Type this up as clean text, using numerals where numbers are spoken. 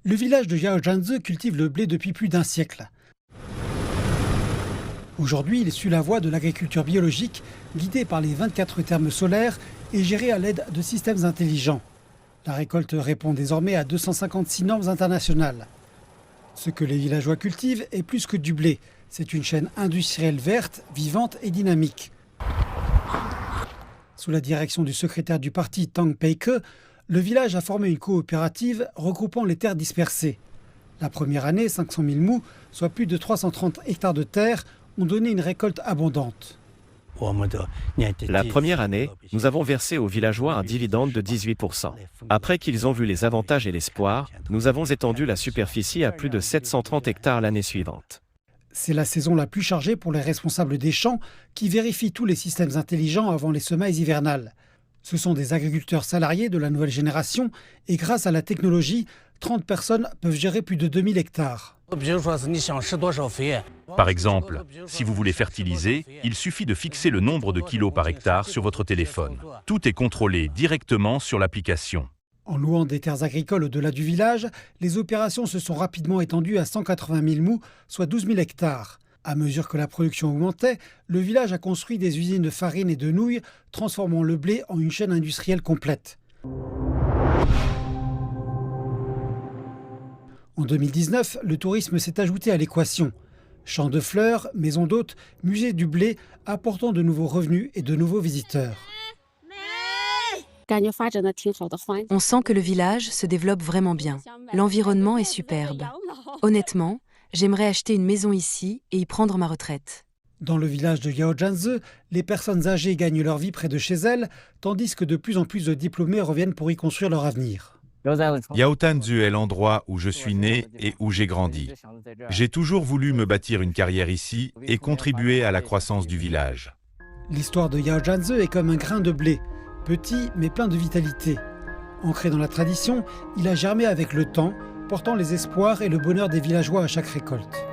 Le village de Yaojianze cultive le blé depuis plus d'un siècle. Aujourd'hui, il suit la voie de l'agriculture biologique, guidée par les 24 thermes solaires et gérée à l'aide de systèmes intelligents. La récolte répond désormais à 256 normes internationales. Ce que les villageois cultivent est plus que du blé. C'est une chaîne industrielle verte, vivante et dynamique. Sous la direction du secrétaire du parti Tang Peike, le village a formé une coopérative regroupant les terres dispersées. La première année, 500 000 mous, soit plus de 330 hectares de terre, ont donné une récolte abondante. La première année, nous avons versé aux villageois un dividende de 18%. Après qu'ils ont vu les avantages et l'espoir, nous avons étendu la superficie à plus de 730 hectares l'année suivante. C'est la saison la plus chargée pour les responsables des champs qui vérifient tous les systèmes intelligents avant les semailles hivernales. Ce sont des agriculteurs salariés de la nouvelle génération et grâce à la technologie, 30 personnes peuvent gérer plus de 2000 hectares. Par exemple, si vous voulez fertiliser, il suffit de fixer le nombre de kilos par hectare sur votre téléphone. Tout est contrôlé directement sur l'application. En louant des terres agricoles au-delà du village, les opérations se sont rapidement étendues à 180 000 mous, soit 12 000 hectares. À mesure que la production augmentait, le village a construit des usines de farine et de nouilles, transformant le blé en une chaîne industrielle complète. En 2019, le tourisme s'est ajouté à l'équation. Champs de fleurs, maisons d'hôtes, musée du blé, apportant de nouveaux revenus et de nouveaux visiteurs. On sent que le village se développe vraiment bien. L'environnement est superbe. Honnêtement, j'aimerais acheter une maison ici et y prendre ma retraite. Dans le village de Yaojianze, les personnes âgées gagnent leur vie près de chez elles, tandis que de plus en plus de diplômés reviennent pour y construire leur avenir. Yaojianze est l'endroit où je suis né et où j'ai grandi. J'ai toujours voulu me bâtir une carrière ici et contribuer à la croissance du village. L'histoire de Yaojianze est comme un grain de blé, petit mais plein de vitalité. Ancré dans la tradition, il a germé avec le temps, portant les espoirs et le bonheur des villageois à chaque récolte.